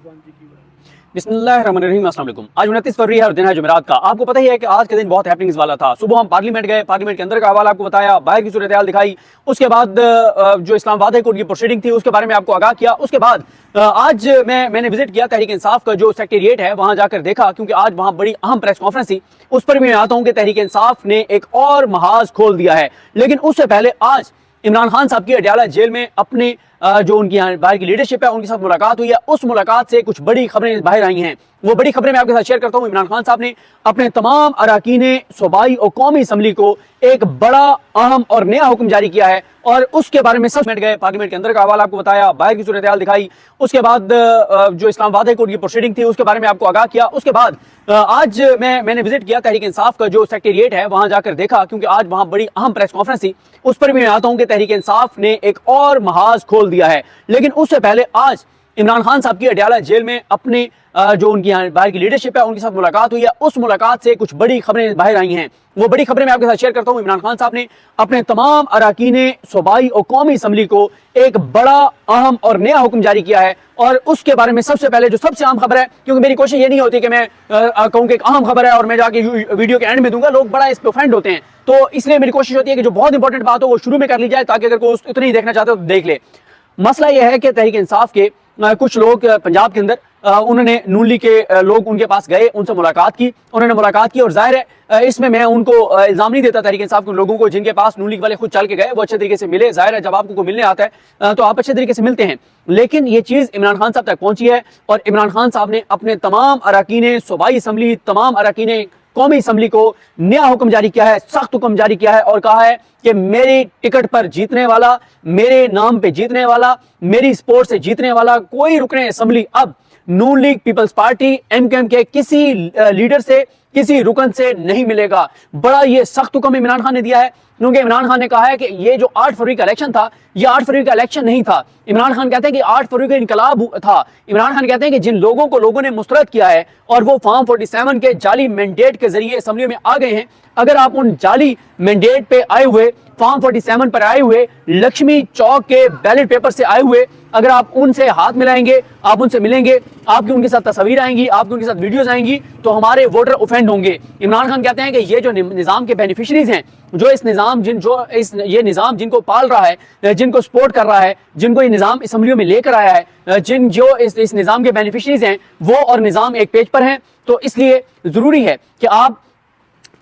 बिस्मिल्लाहिर्रहमानिर्रहीम, अस्सलाम वालेकुम। आज 29 फरवरी है और दिन है जुमेरात का। आपको पता ही है कि आज के दिन बहुत हैपनिंग्स वाला था। सुबह हम पार्लियामेंट गए, पार्लियामेंट के अंदर का हवाला आपको बताया, बाहर की सूरत हाल दिखाई, उसके बाद जो इस्लामाबाद हाई कोर्ट की प्रोसीडिंग थी उसके बारे में आपको आगाह किया। उसके बाद आज मैंने विजिट किया तहरीक इंसाफ का जो सेक्रेटेरिएट है, वहां जाकर देखा, क्योंकि आज वहां बड़ी अहम प्रेस कॉन्फ्रेंस थी। उस पर भी मैं आता हूं कि तहरीक इंसाफ ने एक और महाज खोल दिया है। लेकिन उससे पहले आज इमरान खान साहब की अडयाला जेल में अपने जो उनकी यहाँ बाहर की लीडरशिप है उनके साथ मुलाकात हुई है। उस मुलाकात से कुछ बड़ी खबरें बाहर आई हैं। वो बड़ी खबरें मैं आपके साथ शेयर करता हूँ। इमरान खान साहब ने अपने तमाम अरकान सूबाई और कौमी असम्बली को एक बड़ा अहम और नया हुक्म जारी किया है और उसके बारे में सब गए, पार्लियामेंट के अंदर का हवाला आपको बताया, बाहर की सूरत हाल दिखाई, उसके बाद जो इस्लामाबाद हाई कोर्ट की प्रोसीडिंग थी उसके बारे में आपको आगाह किया। उसके बाद आज मैंने विजिट किया तहरीक इंसाफ का जो सेक्रेटेरिएट है, वहां जाकर देखा, क्योंकि आज वहां बड़ी अहम प्रेस कॉन्फ्रेंस थी। उस पर भी मैं आता हूं कि तहरीक इंसाफ ने एक और महाज खोल दिया है। लेकिन उससे पहले आज इमरान खान साहब की अडयाला जेल में अपने जो उनकी यहाँ बाहर की लीडरशिप है उनके साथ मुलाकात हुई है। उस मुलाकात से कुछ बड़ी खबरें बाहर आई हैं। वो बड़ी खबरें मैं आपके साथ शेयर करता हूँ। इमरान खान साहब ने अपने तमाम अरकान सूबाई और कौमी असम्बली को एक बड़ा अहम और नया हुक्म जारी किया है और उसके बारे में सबसे पहले जो सबसे अहम खबर है, क्योंकि मेरी कोशिश ये नहीं होती कि मैं कहूँ कि एक अहम खबर है और मैं जाके वीडियो के एंड में दूंगा, लोग बड़ा इस पे ऑफेंड होते हैं। तो इसलिए मेरी कोशिश होती है कि जो बहुत इंपॉर्टेंट बात हो वो शुरू में कर ली जाए, ताकि अगर कोई उतना ही देखना चाहते हो तो देख ले। मसला यह है कि तहरीक इंसाफ के कुछ लोग पंजाब के अंदर उन्होंने नून लीग के लोग उनके पास गए, उनसे मुलाकात की, उन्होंने मुलाकात की और जाहिर है इसमें मैं उनको इल्जाम नहीं देता तहरीक इंसाफ के लोगों को जिनके पास नून लीग वाले खुद चल के गए, वो अच्छे तरीके से मिले। जाहिर है जब आपको कोई मिलने आता है तो आप अच्छे तरीके से मिलते हैं। लेकिन ये चीज इमरान खान साहब तक पहुंची है और इमरान खान साहब ने अपने तमाम अरकान सूबाई असम्बली, तमाम अरकान कौमी असम्बली को नया हुक्म जारी किया है, सख्त हुक्म जारी किया है और कहा है कि मेरी टिकट पर जीतने वाला, मेरे नाम पे जीतने वाला, मेरी सपोर्ट से जीतने वाला कोई रुकने असम्बली अब नून लीग, पीपल्स पार्टी, एमकेएम के किसी लीडर से, किसी रुकन से नहीं मिलेगा। बड़ा ये सख्त हुक्म इमरान खान ने दिया है, क्योंकि इमरान खान ने कहा है कि ये जो 8 फरवरी का इलेक्शन था, ये 8 फरवरी का इलेक्शन नहीं था। इमरान खान कहते हैं कि 8 फरवरी का इनकलाब था। इमरान खान कहते हैं कि जिन लोगों को लोगों ने मुस्तरद किया है और वो फॉर्म 47 के जाली मैंडेट के जरिए असम्बली में आ गए हैं, अगर आप उन जाली मैंडेट पे आए हुए, फॉर्म 47 पर आए हुए, लक्ष्मी चौक के बैलेट पेपर से आए हुए, अगर आप उनसे हाथ मिलाएंगे, आप उनसे मिलेंगे, आपकी उनके साथ तस्वीर आएंगी, आपकी उनके साथ वीडियोस आएंगी, तो हमारे वोटर ऑफेंड होंगे। इमरान खान कहते हैं कि ये जो निजाम के बेनिफिशरीज हैं, जो इस निजाम ये निजाम जिनको पाल रहा है, जिनको सपोर्ट कर रहा है, जिनको ये निजाम असम्बलियों में लेकर आया है, जो इस निजाम के बेनिफिशरीज हैं, वो और निजाम एक पेज पर हैं। तो इसलिए जरूरी है कि आप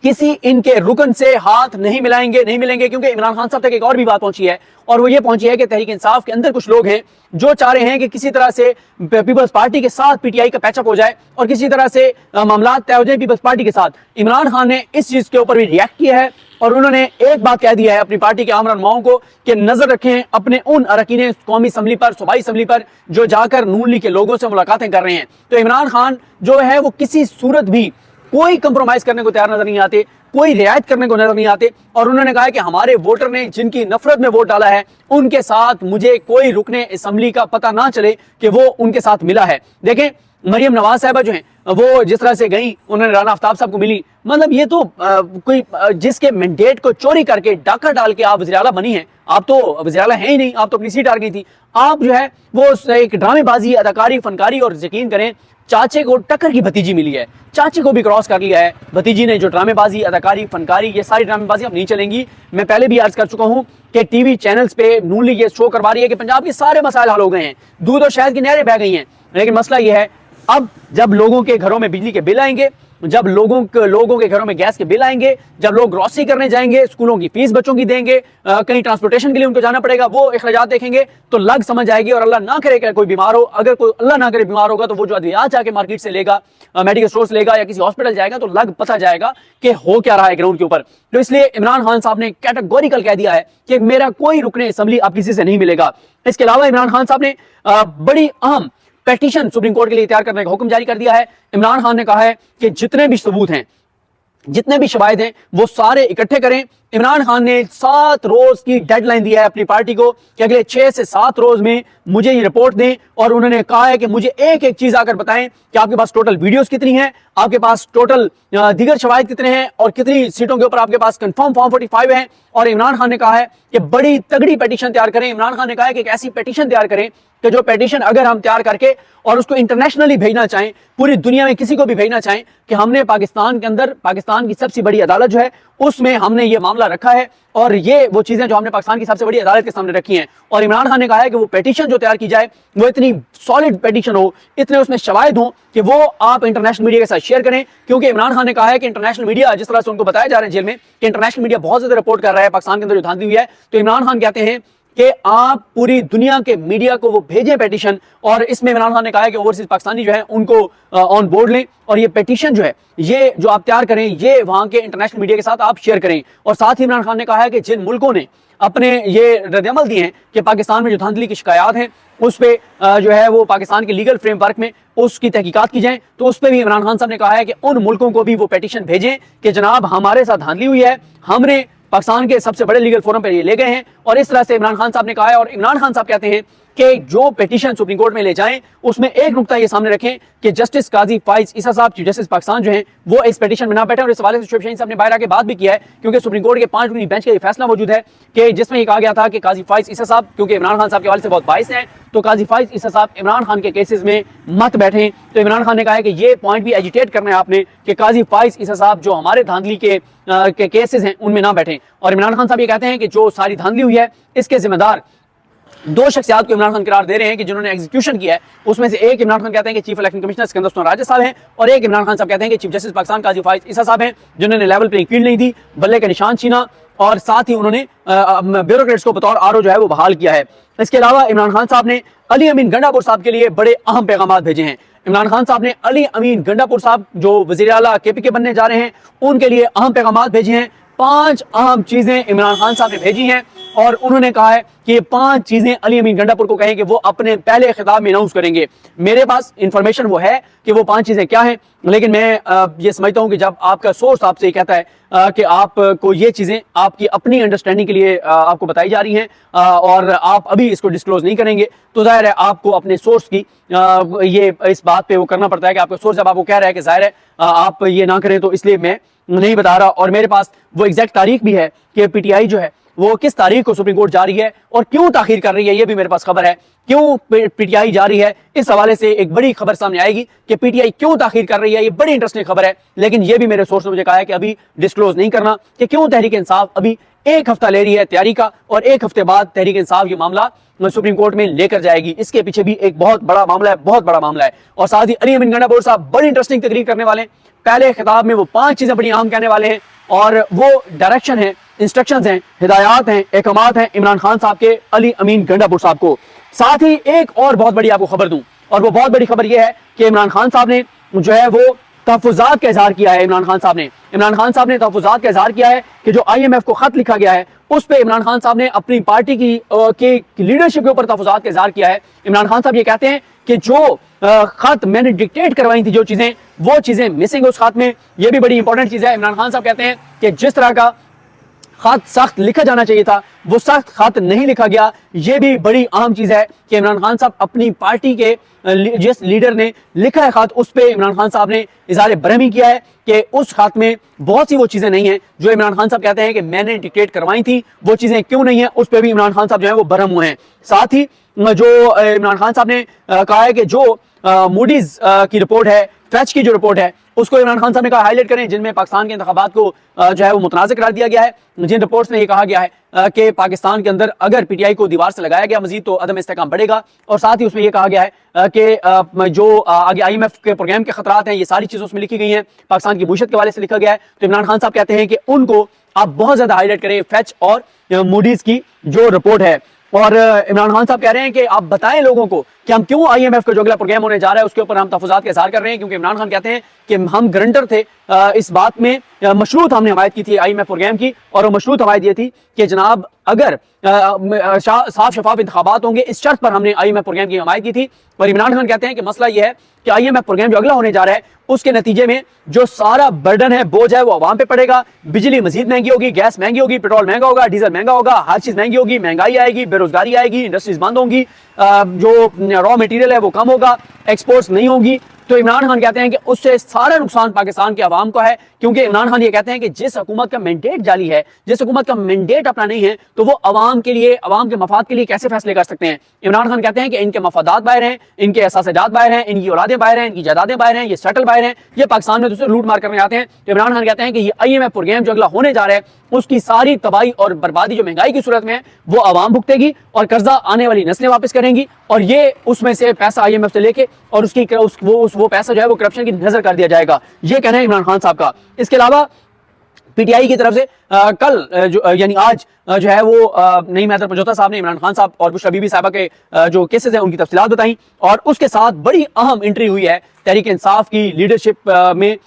किसी इनके रुकन से हाथ नहीं मिलेंगे, क्योंकि इमरान खान साहब तक एक और भी बात पहुंची है और वो ये पहुंची है कि तहरीक इंसाफ के अंदर कुछ लोग हैं जो चाह रहे हैं कि किसी तरह से पीपल्स पार्टी के साथ पीटीआई का पैचअप हो जाए और किसी तरह से मामला तय हो जाए पीपल्स पार्टी के साथ। इमरान खान ने इस चीज के ऊपर भी रिएक्ट किया है और उन्होंने एक बात कह दिया है अपनी पार्टी के आम रहनुमाओं को कि नजर रखें अपने उन अरकान कौमी असम्बली पर, सूबाई असम्बली पर, जो जाकर नून लीग के लोगों से मुलाकातें कर रहे हैं। तो इमरान खान जो है वो किसी सूरत भी कोई कंप्रोमाइज करने को तैयार नजर नहीं आते, कोई रियायत करने को नजर नहीं आते और उन्होंने कहा है कि हमारे वोटर ने जिनकी नफरत में वोट डाला है उनके साथ मुझे कोई रुकने असम्बली का पता ना चले कि वो उनके साथ मिला है। देखें, मरियम नवाज साहबा जो हैं वो जिस तरह से गई, उन्होंने राना आफ्ताब साहब को मिली, मतलब ये तो कोई जिसके मैंडेट को चोरी करके डाका डाल के आप वज़ीर आला बनी है, आप तो वज़ीर आला है ही नहीं, आप तो अपनी सीट हार गई थी। आप जो है वो एक ड्रामेबाजी, अदाकारी, फनकारी और यकीन करें चाचे को टक्कर की भतीजी मिली है, चाचे को भी क्रॉस कर लिया है भतीजी ने। जो ड्रामेबाजी, अदाकारी, फनकारी, ये सारी ड्रामेबाजी अब नहीं चलेंगी। मैं पहले भी अर्ज कर चुका हूं कि टीवी चैनल्स पे नून लीग ये शो करवा रही है कि पंजाब के सारे मसाइल हल हो गए हैं, दूध और शहद की नहरें बह गई हैं। लेकिन मसला ये है, अब जब लोगों के घरों में बिजली के बिल आएंगे, जब लोगों के घरों में गैस के बिल आएंगे, जब लोग ग्रोसरी करने जाएंगे, स्कूलों की फीस बच्चों की देंगे, कहीं ट्रांसपोर्टेशन के लिए उनको जाना पड़ेगा, वो अखराजात देखेंगे तो लग समझ आएगी। और अल्लाह ना करे कि कोई बीमार हो, अगर कोई अल्लाह ना करे बीमार होगा तो वो जो अद्वियात जाके मार्केट से लेगा, मेडिकल स्टोर से लेगा या किसी हॉस्पिटल जाएगा, तो लग पता जाएगा कि हो क्या रहा है ग्राउंड के ऊपर। तो इसलिए इमरान खान साहब ने कैटेगोरिकल कह दिया है कि मेरा कोई रुकने असम्बली अब किसी से नहीं मिलेगा। इसके अलावा इमरान खान साहब ने बड़ी अहम पेटिशन सुप्रीम कोर्ट के लिए तैयार करने का हुक्म जारी कर दिया है। इमरान खान ने कहा है कि जितने भी सबूत हैं, जितने भी शवाहिद हैं, वो सारे इकट्ठे करें। इमरान खान ने 7 रोज की डेडलाइन दिया है अपनी पार्टी को कि अगले 6 से 7 रोज में मुझे ये रिपोर्ट दें और उन्होंने कहा है कि मुझे एक एक चीज आकर बताएं कि आपके पास टोटल वीडियोस कितनी हैं, आपके पास टोटल दीगर शवाहिद कितने हैं और कितनी सीटों के ऊपर आपके पास कंफर्म फॉर्म 45 है। और इमरान खान ने कहा है कि बड़ी तगड़ी पिटीशन तैयार करें। इमरान खान ने कहा है कि एक ऐसी पिटीशन तैयार करें कि जो पेटिशन अगर हम तैयार करके और उसको इंटरनेशनली भेजना चाहें, पूरी दुनिया में किसी को भी भेजना चाहें कि हमने पाकिस्तान के अंदर पाकिस्तान की सबसे बड़ी अदालत जो है उसमें हमने ये मामला रखा है और ये वो चीजें जो हमने पाकिस्तान की सबसे बड़ी अदालत के सामने रखी हैं, और इमरान खान ने कहा है कि वो पेटिशन जो तैयार की जाए वो इतनी सॉलिड पेटिशन हो, इतने उसमें शवाहिद हो कि वो आप इंटरनेशनल मीडिया के साथ शेयर करें। क्योंकि इमरान खान ने कहा है कि इंटरनेशनल मीडिया, जिस तरह से उनको बताया जा रहा है जेल में कि इंटरनेशनल मीडिया बहुत ज्यादा रिपोर्ट कर रहा है पाकिस्तान के अंदर जो धांधली हुई है, तो इमरान खान कहते हैं कि आप पूरी दुनिया के मीडिया को वो भेजें पेटिशन, और इसमें इमरान खान ने कहा है कि ओवरसीज पाकिस्तानी जो है उनको ऑन बोर्ड लें और ये पेटिशन जो है ये जो आप तैयार करें ये वहां के इंटरनेशनल मीडिया के साथ आप शेयर करें। और साथ ही इमरान खान ने कहा है कि जिन मुल्कों ने अपने ये रद्दअमल दिए हैं कि पाकिस्तान में जो धांधली की शिकायत हैं उस पर जो है वो पाकिस्तान के लीगल फ्रेमवर्क में उसकी तहकीकात की जाए, तो उस पर भी इमरान खान साहब ने कहा है कि उन मुल्कों को भी वो पेटिशन भेजें कि जनाब हमारे साथ धांधली हुई है, हमने पाकिस्तान के सबसे बड़े लीगल फोरम पर ये ले गए हैं। और इस तरह से इमरान खान साहब ने कहा है, और इमरान खान साहब कहते हैं कि जो पिटीशन सुप्रीम कोर्ट में ले जाएं उसमें एक नुकता ये सामने रखें कि जस्टिस काजी फाइज ईसा साहब चीफ जस्टिस पाकिस्तान जो हैं वो इस पिटीशन में ना बैठे। और इस हवाले से शोएब शाहीन साहब ने बाहर आके बात भी किया है, क्योंकि सुप्रीम कोर्ट के 5 रुकनी बेंच का ये फैसला मौजूद है कि जिसमें ये कहा गया था कि काजी फाइज ईसा साहब क्योंकि इमरान खान साहब के हवाले से बहुत बाइस हैं, तो काजी फाइज ईसा साहब इमरान खान के केसेस में मत बैठें। तो इमरान खान ने कहा है कि ये पॉइंट भी एजिटेट करना है आपने कि काजी फाइज ईसा साहब जो हमारे धांधली के केसेस हैं उनमें ना बैठें। और इमरान खान साहब ये कहते हैं कि जो सारी धांधली हुई है इसके जिम्मेदार 2 शख्सियात को इमरान खान करार दे रहे हैं कि जिन्होंने एग्जीक्यूशन किया है। उसमें से एक इमरान खान कहते हैं कि chief election commissioner Sikandar Usman Raja साहब हैं, और एक इमरान खान साहब कहते हैं कि चीफ जस्टिस पाकिस्तान काजी फाइज ईसा साहब हैं जिन्होंने लेवल प्लेइंग फील्ड नहीं दी, बल्ले का निशान छीना, और साथ ही उन्होंने ब्यूरोक्रेट्स को बतौर आरओ जो है वो बहाल किया है। इसके अलावा इमरान खान साहब ने अली अमीन गंडापुर साहब के लिए बड़े अहम पैगाम भेजे हैं। इमरान खान साहब ने अली अमीन गंडापुर साहब जो वजीर आला केपीके बनने जा रहे हैं उनके लिए अहम पैगाम भेजे हैं। 5 अहम चीजें इमरान खान साहब ने भेजी हैं और उन्होंने कहा है कि ये 5 चीजें अली अमीन गंडापुर को कहें कि वो अपने पहले खिताब में अनाउंस करेंगे। मेरे पास इंफॉर्मेशन वो है कि वो 5 चीजें क्या हैं, लेकिन मैं ये समझता हूं कि जब आपका सोर्स आपसे ये कहता है कि आपको ये चीजें आपकी अपनी अंडरस्टैंडिंग के लिए आपको बताई जा रही हैं और आप अभी इसको डिस्क्लोज नहीं करेंगे, तो जाहिर है आपको अपने सोर्स की ये इस बात पे वो करना पड़ता है कि आपका सोर्स जब आपको कह रहा है कि जाहिर है आप ये ना करें, तो इसलिए मैं नहीं बता रहा। और मेरे पास वो एग्जैक्ट तारीख भी है कि पीटीआई जो है वो किस तारीख को सुप्रीम कोर्ट जा रही है और क्यों ताखीर कर रही है, ये भी मेरे पास खबर है। क्यों पीटीआई जा रही है, इस हवाले से एक बड़ी खबर सामने आएगी कि पीटीआई क्यों ताखीर कर रही है। ये बड़ी इंटरेस्टिंग खबर है, लेकिन ये भी मेरे सोर्स ने मुझे कहा है कि अभी डिस्क्लोज नहीं करना कि क्यों तहरीक इंसाफ अभी 1 हफ्ता ले रही है तैयारी का, और 1 हफ्ते बाद तहरीक इंसाफ ये मामला सुप्रीम कोर्ट में लेकर जाएगी। इसके पीछे भी एक बहुत बड़ा मामला है, बहुत बड़ा मामला है। और साथ ही अली अमीन गंडापुर साहब बड़ी इंटरेस्टिंग तकरीर करने वाले हैं। पहले खिताब में वो 5 चीजें बड़ी अहम कहने वाले हैं, और वो डायरेक्शन है, इंस्ट्रक्शंस हैं, हिदायत हैं, अहकामात हैं इमरान खान साहब के अली अमीन गंडापुर साहब को। साथ ही एक और बहुत बड़ी आपको खबर दूं, और वो बहुत बड़ी खबर यह है कि इमरान खान साहब ने जो है वो तहफ़्फ़ुज़ात का इज़हार किया है। इमरान खान साहब ने तहफ़्फ़ुज़ात का इज़हार किया है कि जो IMF को खत लिखा गया है उस पर इमरान खान साहब ने अपनी पार्टी की लीडरशिप के ऊपर तहफ़्फ़ुज़ात का इज़हार किया है। इमरान खान साहब ये कहते हैं कि जो खत मैंने डिक्टेट करवाई थी, जो चीजें, वो चीजें मिसिंग उस खत में। ये भी बड़ी इंपॉर्टेंट चीज है। इमरान खान साहब कहते हैं कि जिस तरह का खत सख्त लिखा जाना चाहिए था वो सख्त खत नहीं लिखा गया। ये भी बड़ी अहम चीज है कि इमरान खान साहब अपनी पार्टी के जिस लीडर ने लिखा है खत, उस पे इमरान खान साहब ने इज़हार बरहमी किया है कि उस खत में बहुत सी वो चीजें नहीं हैं जो इमरान खान साहब कहते हैं कि मैंने डिक्टेट करवाई थी। वो चीजें क्यों नहीं है उस पर भी इमरान खान साहब जो है वो बरहम हुए हैं। साथ ही जो इमरान खान साहब ने कहा है कि जो मूडीज की रिपोर्ट है, फैच की जो रिपोर्ट है, उसको इमरान खान साहब ने कहा हाईलाइट करें, जिनमें पाकिस्तान के इंतखाबात को जो है वो मुतनाज़ करार दिया गया है। जिन रिपोर्ट्स में ये कहा गया है कि पाकिस्तान के अंदर अगर पीटीआई को दीवार से लगाया गया मजीद तो अदम इस्तेहकाम बढ़ेगा। और साथ ही उसमें यह कहा गया है कि जो आगे IMF के प्रोग्राम के खतरात हैं, ये सारी चीजें उसमें लिखी गई हैं, पाकिस्तान की मुईशत के हवाले से लिखा गया है। तो इमरान खान साहब कहते हैं कि उनको आप बहुत ज्यादा हाईलाइट करें, फैच और मूडीज की जो रिपोर्ट है। और इमरान खान साहब कह रहे हैं कि आप बताएं लोगों को कि हम क्यों IMF का जो अगला प्रोग्राम होने जा रहा है उसके ऊपर हम तहफ़्फ़ुज़ात का इज़हार कर रहे हैं, क्योंकि इमरान खान कहते हैं कि हम गारंटर थे इस बात में, मशरूत हमने हमायत की थी IMF प्रोग्राम की, और वो मशरूत हमायत ये थी कि जनाब अगर साफ शफाफ इंतखाबात होंगे, इस शर्त पर हमने IMF प्रोग्राम की हमायत की थी। और इमरान खान कहते हैं कि मसला यह है कि IMF प्रोग्राम जो अगला होने जा रहा है उसके नतीजे में जो सारा बर्डन है, बोझ है, वो अवाम पे पड़ेगा। बिजली मजीद महंगी होगी, गैस महंगी होगी, पेट्रोल महंगा होगा, डीजल महंगा होगा, हर चीज महंगी होगी, महंगाई आएगी, बेरोजगारी आएगी, इंडस्ट्रीज बंद होंगी, जो रॉ मटेरियल है वो कम होगा, एक्सपोर्ट्स नहीं होगी। तो इमरान खान कहते हैं कि उससे सारा नुकसान पाकिस्तान के अवाम का है, क्योंकि इमरान खान ये कहते हैं कि जिस हुकूमत का मैंडेट जाली है, जिस हुकूमत का मैंडेट अपना नहीं है, तो वो अवाम के लिए, अवाम के मफाद के लिए कैसे फैसले कर सकते हैं। इमरान खान कहते हैं कि इनके मफादात बाहर हैं, इनके एहसासात बाहर हैं, इनकी औलादें बाहर हैं, इनकी जायदादें बाहर हैं, ये सेटल बाहर हैं, ये पाकिस्तान में दूसरे लूट मार करने आते हैं। तो इमरान खान कहते हैं कि ये IMF प्रोग्राम जो अगला होने जा रहा है, उसकी सारी तबाही और बर्बादी जो महंगाई की सूरत में है वो अवाम भुगतेगी और कर्जा आने वाली नस्लें वापस करेंगी, और ये उसमें से पैसा IMF से लेके और उसकी वो पैसा जो है वो करप्शन की नजर कर दिया जाएगा। ये कहना है इमरान खान साहब का। इसके अलावा PTI की तरफ से कल यानी आज जो है वो नईम हैदर पंजोता साहब ने इमरान खान साहब और बुशरा बीबी साहिबा के जो केसेस हैं उनकी तफसीलात बताई, और उसके साथ बड़ी अहम एंट्री हुई है तहरीक इंसाफ की लीडरशिप में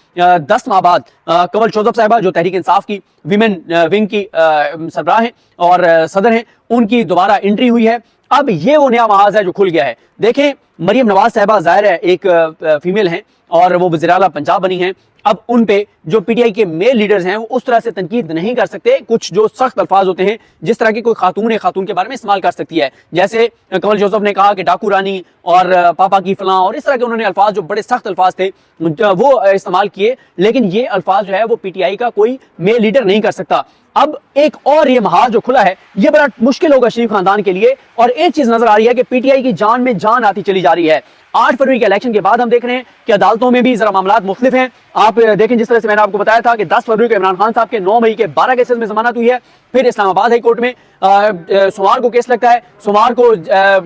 10 माह बाद कंवल जोसेफ साहिबा जो तहरीक इंसाफ की विमेन विंग की सरबराह हैं और सदर हैं, उनकी दोबारा एंट्री हुई है। अब ये वो नया महाज है जो खुल गया है। देखें, मरियम नवाज साहिबा जाहिर है एक फीमेल हैं और वो वज़ीर आला पंजाब बनी हैं। अब उन पे जो PTI के मेल लीडर्स हैं वो उस तरह से तनकीद नहीं कर सकते, कुछ जो सख्त अल्फाज होते हैं जिस तरह की कोई खातून के बारे में इस्तेमाल कर सकती है। जैसे कंवल जोसेफ ने कहा कि डाकू रानी और पापा की फलां, और इस तरह के उन्होंने अल्फाज जो बड़े सख्त अल्फाज थे वो इस्तेमाल किए, लेकिन ये अल्फाज जो है वो PTI का कोई मेल लीडर नहीं कर सकता। अब एक और ये महाज जो खुला है ये बड़ा मुश्किल होगा शरीफ खानदान के लिए, और एक चीज नजर आ रही है कि PTI की जान में जान आती चली जा रही है। 8 फरवरी के इलेक्शन के बाद हम देख रहे हैं कि अदालतों में भी जरा मामला मुख्तलिफ हैं। आप देखें, जिस तरह से मैंने आपको बताया था कि 10 फरवरी को इमरान खान साहब के 9 मई के 12 केसेस में जमानत हुई है, फिर इस्लामाबाद हाई कोर्ट में सोमवार को केस लगता है, सोमवार को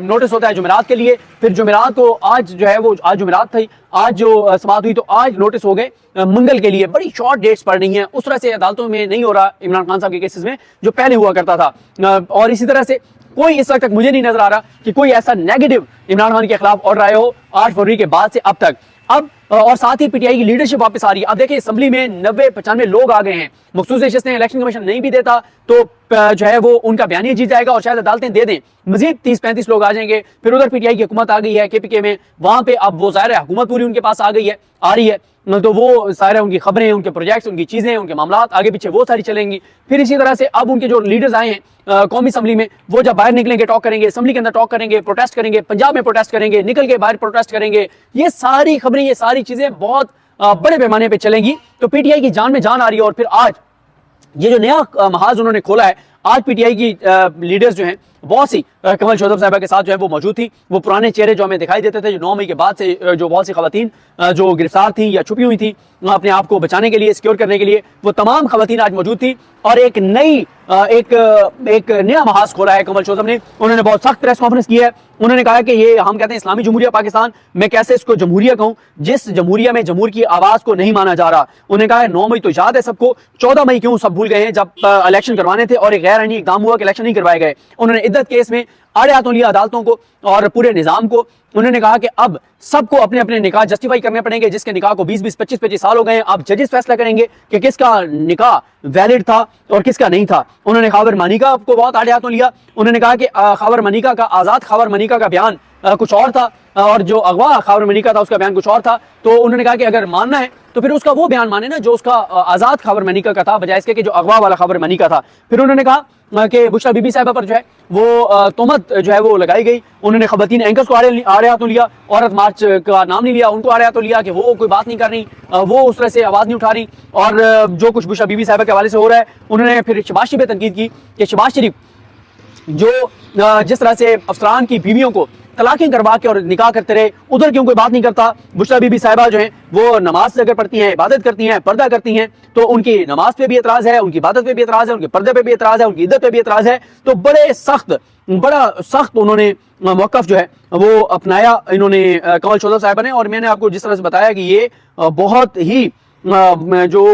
नोटिस होता है जुमेरात के लिए, फिर जुमेरात को आज जो है वो आज जुमेरात थी, आज जो समाअत हुई तो आज नोटिस हो गए मंगल के लिए। बड़ी शॉर्ट डेट्स पड़ रही हैं, उस तरह से अदालतों में नहीं हो रहा इमरान खान साहब के केसेस में जो पहले हुआ करता था। और इसी तरह से कोई इस वक्त तक मुझे नहीं नजर आ रहा कि कोई ऐसा नेगेटिव इमरान खान के खिलाफ ऑर्डर आए हो 8 फरवरी के बाद से अब तक। अब और साथ ही PTI की लीडरशिप वापस आ रही है। अब देखिए, असेंबली में 90-95 लोग आ गए हैं। मखसूस नशिस्तें इलेक्शन कमीशन नहीं भी देता तो जो है वो उनका बयानिया जीत जाएगा और शायद अदालतें दे दें, मजीद 30-35 लोग आ जाएंगे। फिर उधर PTI की हुकूमत आ गई है KPK में, वहां पे अब वो जाहिर है हुकूमत पूरी उनके पास आ गई है, आ रही है, तो वो सारे उनकी खबरें, उनके प्रोजेक्ट्स, उनकी चीजें, उनके मामला आगे पीछे वो सारी चलेंगी। फिर इसी तरह से अब उनके जो लीडर्स आए हैं कौमी असम्बली में, वो जब बाहर निकलेंगे टॉक करेंगे, असम्बली के अंदर टॉक करेंगे, प्रोटेस्ट करेंगे, पंजाब में प्रोटेस्ट करेंगे, निकल के बाहर प्रोटेस्ट करेंगे। ये सारी खबरें, ये सारी चीजें बहुत बड़े पैमाने पे चलेंगी। तो PTI की जान में जान आ रही है। और फिर आज ये जो नया महाज उन्होंने खोला है, आज PTI की लीडर्स जो हैं बहुत सी कंवल जोसेफ साहिबा के साथ जो है वो मौजूद थी। वो पुराने चेहरे जो हमें दिखाई देते थे, जो 9 मई के बाद से जो बहुत सी खवातीन जो गिरफ्तार थी या छुपी हुई थी अपने आप को बचाने के लिए, सिक्योर करने के लिए, वो तमाम खवातीन आज मौजूद थी। और एक नई एक नया महाज खोला है कंवल जोसेफ ने। उन्होंने बहुत सख्त प्रेस कॉन्फ्रेंस की है। उन्होंने कहा कि ये हम कहते हैं इस्लामी जमहूरिया पाकिस्तान, मैं कैसे इसको जमहूरिया कहूं जिस जमहूरिया में जमहूर की आवाज को नहीं माना जा रहा। उन्होंने कहा है 9 मई तो याद है सबको, 14 मई क्यों सब भूल गए हैं जब इलेक्शन करवाने थे और एक गैर आईनी इकदाम हुआ कि इलेक्शन नहीं करवाए गए। उन्होंने इद्दत केस में आड़े हाथों लिया अदालतों को और पूरे निजाम को। उन्होंने कहा कि अब सबको अपने अपने निकाह जस्टिफाई करने पड़ेंगे, जिसके निकाह को 20-20, 25-25 साल हो गए हैं। अब जजेस फैसला करेंगे कि किसका निकाह वैलिड था और किसका नहीं था। उन्होंने खावर मनिका को बहुत आड़े हाथों लिया। उन्होंने कहा कि खावर मनिका का, आजाद खावर मनिका का बयान कुछ और था और जो अगवा खावर मनिका था उसका बयान कुछ और था। तो उन्होंने कहा कि अगर मानना है तो फिर उसका वो बयान माने ना जो उसका आजाद खावर मनिका का था, बजाय इसके कि जो अगवा वाला खावर मनिका था। फिर उन्होंने कहा कि बुशरा बीबी साहिबा पर जो है वो तोहमत जो है वो लगाई गई। उन्होंने खवातीन एंकर्स को आड़े हाथों लिया, औरत मार्च का नाम नहीं लिया, उनको आड़े हाथों लिया कि वो कोई बात नहीं कर रही, वो उस तरह से आवाज नहीं उठा रही। और जो कुछ बुशरा बीबी साहिबा के हवाले से हो रहा है, उन्होंने फिर शहबाज शरीफ पे तनकीद की कि शहबाज शरीफ जो जिस तरह से अफसरान की बीवियों को तलाकें करवा के और निकाह करते रहे, उधर क्यों कोई बात नहीं करता। बुशरा बीबी साहिबा जो हैं वो नमाज अगर पढ़ती हैं, इबादत करती हैं, पर्दा करती हैं, तो उनकी नमाज पे भी एतराज है, उनकी इबादत पे भी एतराज है, उनके पर्दे पे भी एतराज है, उनकी इद्दत पे भी एतराज है। तो बड़ा सख्त उन्होंने मौक़िफ़ जो है वो अपनाया इन्होंने कंवल जोसेफ साहिबा ने। और मैंने आपको जिस तरह से बताया कि ये बहुत ही जो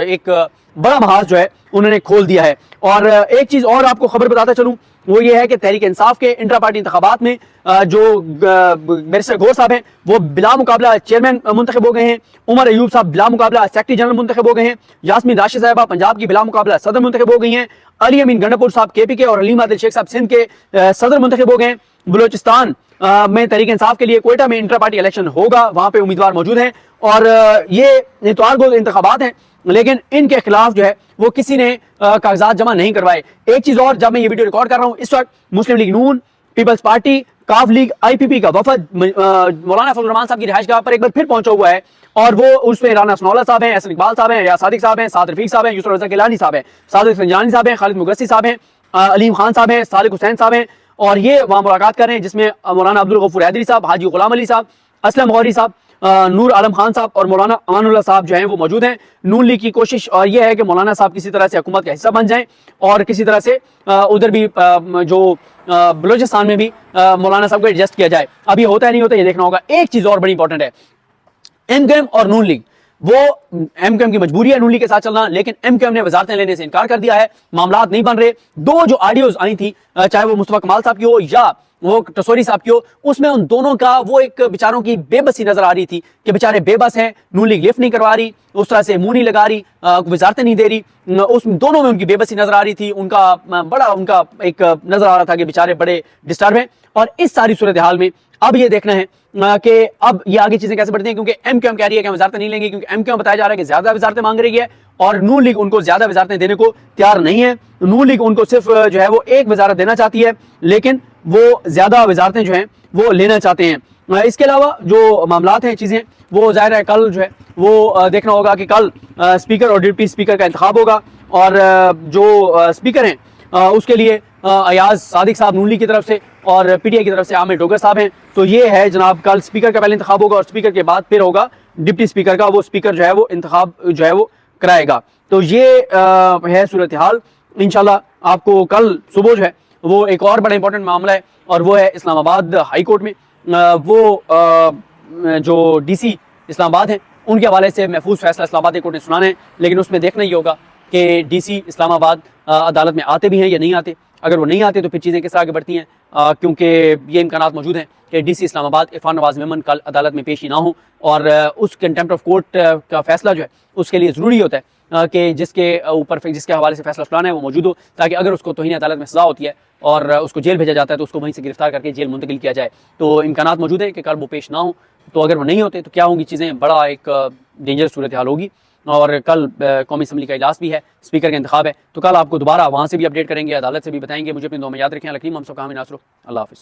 एक बड़ा महाज जो है उन्होंने खोल दिया है। और एक चीज और आपको खबर बताता चलूं, वो ये है कि तहरीक इंसाफ के इंट्रा पार्टी इंतखाबात में जो बैरिस्टर गौर साहब हैं वो बिला मुकाबला चेयरमैन मुंतखब हो गए हैं। उमर अयूब साहब बिला मुकाबला सेक्रेटरी जनरल मुंतखब हो गए हैं। यास्मीन राशिद साहिबा पंजाब की बिला मुकाबला सदर मुंतखब हो गई हैं। अली अमीन गंडापुर साहब KPK और अलीम आदिल शेख साहब सिंध के सदर मुंतखब हो गए हैं। बलोचिस्तान में तहरीक इंसाफ के लिए कोयटा में इंट्रा पार्टी इलेक्शन होगा, वहां पे उम्मीदवार मौजूद हैं। और ये इतवार को इंतखाबात हैं, लेकिन इनके खिलाफ जो है वो किसी ने कागजात जमा नहीं करवाए। एक चीज और, जब मैं ये वीडियो रिकॉर्ड कर रहा हूं इस वक्त मुस्लिम लीग नून, पीपल्स पार्टी, काफ लीग IPP का वफद मौलाना फजल रहमान साहब की रिहाइशगाह पर एक बार फिर पहुंचा हुआ है, और वो उसमें राना सनौला साहब हैं, एहसन इकबाल साहब हैं, या सादिक साहब हैं, साद रफीक साहब हैं, यूसुफ रज़ा गिलानी साहब हैं, सादिक संजानी साहब हैं, खालिद मुगस्सी साहब हैं, अलीम खान साहब हैं, सालिक हुसैन साहब हैं, और ये वहाँ मुलाकात कर रहे हैं, जिसमें मौलाना अब्दुल गफूर हैदरी साहब, हाजी गुलाम अली साहब, असलम गौरी साहब, नूर आलम खान साहब और मौलाना अमानुल्लाह साहब जो हैं वो मौजूद हैं। नून लीग की कोशिश ये है कि मौलाना साहब किसी तरह से हुकूमत का हिस्सा बन जाएं, और किसी तरह से उधर भी जो बलूचिस्तान में भी मौलाना साहब को एडजस्ट किया जाए। अब ये होता है नहीं होता, ये देखना होगा। एक चीज और बड़ी इंपॉर्टेंट है, MQM और नून लीग, वो MQM की मजबूरी है नून लीग के साथ चलना, लेकिन MQM ने वजारतें लेने से इनकार कर दिया है, मामलात नहीं बन रहे। दो जो ऑडियोज आई थी, चाहे वो मुस्तफा कमाल साहब की हो या वो टसोरी साहब की हो, उसमें उन दोनों का वो एक बेचारों की बेबसी नजर आ रही थी कि बेचारे बेबस हैं, नून लीग लिफ्ट नहीं करवा रही, उस तरह से मुंह नहीं लगा रही, वजारतें नहीं दे रही, उस दोनों में उनकी बेबसी नजर आ रही थी। उनका बड़ा उनका एक नजर आ रहा था कि बेचारे बड़े डिस्टर्ब हैं। और इस सारी सूरत हाल में अब ये देखना है कि अब ये आगे चीजें कैसे बढ़ती हैं, क्योंकि MQM कह रही है कि हम वजारतें नहीं लेंगे, क्योंकि MQM बताया जा रहा है कि ज्यादा वजारतें मांग रही है, और नून लीग उनको ज्यादा वजारतें देने को तैयार नहीं है। नून लीग उनको सिर्फ जो है वो एक वजारत देना चाहती है, लेकिन वो ज्यादा वजारतें जो हैं वो लेना चाहते हैं। इसके अलावा जो मामलात हैं, चीजें, वो जाहिर है कल जो है वो देखना होगा कि कल स्पीकर और डिप्टी स्पीकर का इंतखाब होगा, और जो स्पीकर हैं उसके लिए अयाज सादिक साहब नून लीग की तरफ से और PTI की तरफ से आमिर डोगर साहब हैं। तो ये है जनाब, कल स्पीकर का पहले इंतखाब होगा और स्पीकर के बाद फिर होगा डिप्टी स्पीकर का, वो स्पीकर जो है वो इंतखाब जो है वो कराएगा। तो ये है सूरत हाल। इंशाल्लाह आपको कल सुबह जो है वो एक और बड़ा इंपॉर्टेंट मामला है, और वो है इस्लामाबाद हाई कोर्ट में वो जो DC इस्लामाबाद हैं उनके हवाले से महफूज फैसला इस्लामाबाद हाई कोर्ट ने सुनाना है, लेकिन उसमें देखना ही होगा कि DC इस्लामाबाद अदालत में आते भी हैं या नहीं आते। अगर वो नहीं आते तो फिर चीज़ें किस तरह आगे बढ़ती हैं, क्योंकि ये इम्कानात मौजूद हैं कि DC इस्लामाबाद इरफान नवाज मेमन कल अदालत में पेशी ना हो, और उस कंटेम्प्ट ऑफ कोर्ट का फैसला जो है उसके लिए ज़रूरी होता है कि जिसके ऊपर जिसके हवाले से फैसला सुनाना है वो मौजूद हो, ताकि अगर उसको तौहीन अदालत में सज़ा होती है और उसको जेल भेजा जाता है तो उसको वहीं से गिरफ्तार करके जेल मुंतकिल किया जाए। तो इम्कानात मौजूद हैं कि कल वो पेश ना हो। तो अगर वो नहीं होते तो क्या होंगी चीज़ें, बड़ा एक डेंजरस सूरत हाल होगी। और कल कौमी असम्बली का इजलास भी है, स्पीकर का इंतखाब है, तो कल आपको दोबारा वहाँ से भी अपडेट करेंगे, अदालत से भी बताएंगे। मुझे अपनी दुआ में याद रखें। अल्लाह हम सब काम नासरो। अल्लाह हाफ़िज़।